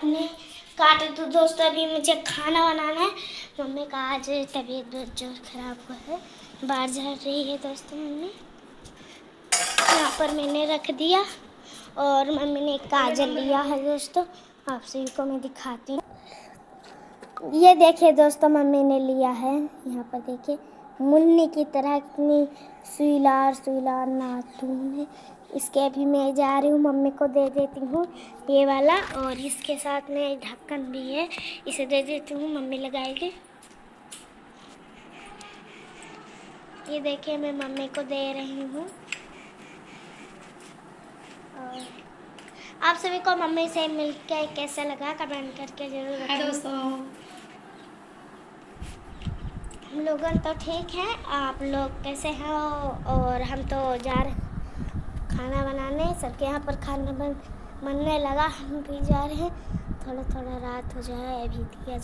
आपने काटे। तो दोस्तों अभी मुझे खाना बनाना है। मम्मी का आज तबीयत बहुत जोर खराब हुआ है, बाहर जा रही है दोस्तों मम्मी। यहाँ पर मैंने रख दिया और मम्मी ने एक काजल लिया है दोस्तों, आप सभी को मैं दिखाती हूँ। ये देखिए दोस्तों मम्मी ने लिया है, यहाँ पर देखिए मुन्नी की तरह कितनी सुईलार नाखून है इसके। अभी मैं जा रही हूँ मम्मी को दे देती हूँ ये वाला, और इसके साथ में ढक्कन भी है, इसे दे देती हूँ, मम्मी लगाएगी। ये देखिए मैं मम्मी को दे रही हूँ। और आप सभी को मम्मी से मिलकर कैसा लगा कमेंट करके जरूर बताएं दोस्तों। हम लोगन तो ठीक है, आप लोग कैसे हैं? और हम तो जा रहे खाना बनाने, सबके यहाँ पर खाना बनने लगा, हम भी जा रहे हैं। थोड़ा थोड़ा रात हो जाए, अभी दिया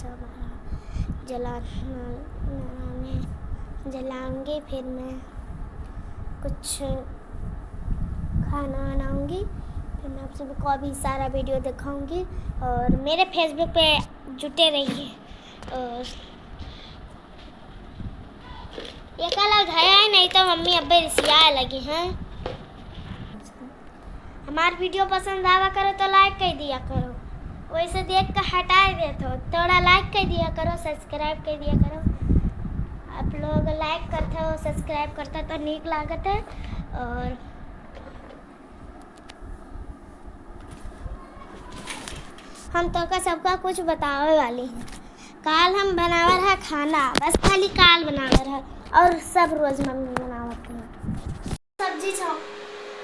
जलाऊंगी, फिर मैं कुछ खाना बनाऊंगी, फिर मैं आप सभी को अभी सारा वीडियो दिखाऊंगी। और मेरे फेसबुक पे जुटे रहिए। और ये कल उठाया है, नहीं तो मम्मी अब्बे रिसिया लगी हैं। हमारी वीडियो पसंद आवा करो तो लाइक कर दिया करो, वैसे देख कर हटा देते हो, थोड़ा लाइक कर दिया करो, सब्सक्राइब कर दिया करो। आप लोग लाइक करते हो, सब्सक्राइब करते तो नीक लागत है। और हम तो का सबका कुछ बतावे वाली हैं। काल हम बनावा रहा खाना, बस खाली काल बनावा रहा, और सब रोज मम्मी बनावती है। सब्जी छो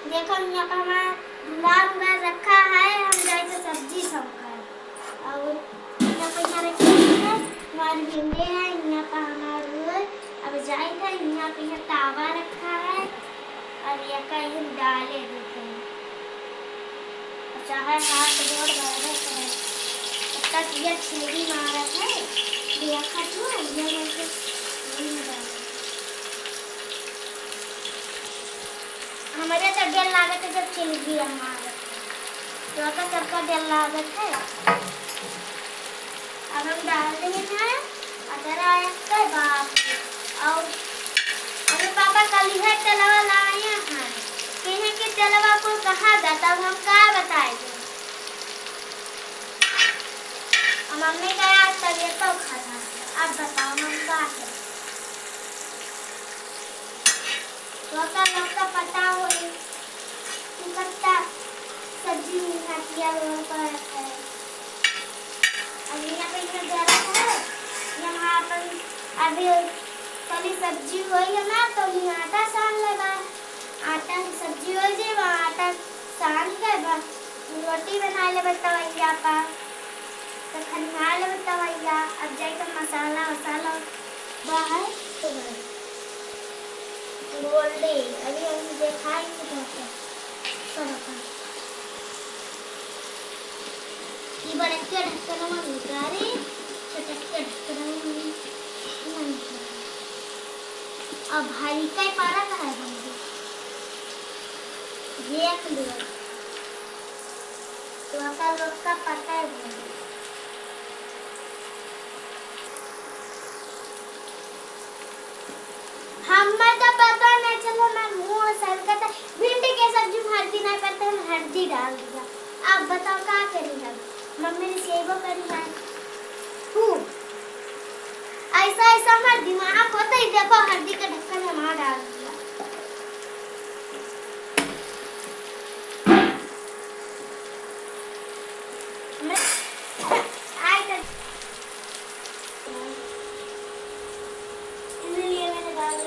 देखो यहाँ पर हमारा गुलाब रखा है, हम जाए तो सब्जी छौका है। और यहाँ पर यहाँ रखी है हमारी भिंडी है, यहाँ पर हमारा अब जाए था, यहाँ पे यहाँ तावा रखा है, और यहाँ का हम डाले देते हैं। चाहे हाथ जोड़ बारे है तक ये छिड़ी मारा है, देखा तो ये हमारे तो डर लागत है जब छिल गई हमारे, तो का सबका डर लागत है। अब हम डाल देंगे ना अगर आया तो बाप। और अरे पापा कल है तलवा लाए हैं, कहीं के तलवा को कहा जाता, अब हम क्या बताएंगे। मम्मी का यार तबीयत तो खराब है, अब बताओ हम क्या करें। लोग का पता हो पत्ता सब्जी किया रखा है। अब यहाँ पे गरम है, यहाँ पर अभी कल सब्जी हुई है ना, तो यहाँ आटा सान लगा, आटा सब्जी हो जाए वहाँ आटा सान के रोटी बना ले भैया पा, तो खनिया ले भैया। अब जाए तो मसाला बाहर तो बोल दे, अभी हम देखा ही ये बड़े के ढक्कन में निकाले, छोटे के ढक्कन में अब भाई का पारा का है, हमको देख लिया तो आपका लोग का पता है। हमें तो पता नहीं चलो, मैं मुँह सर करता भिंडी के सब्जी में हल्दी नहीं पड़ता, हम हल्दी डाल दिया। अब बताओ क्या करेंगे, मम्मी ने सेवो करी है ऐसा हमारा दिमाग होता ही, देखो हल्दी का ढक्कन में वहाँ डाल दिया।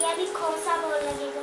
अभी खोसा बोल लगेगा।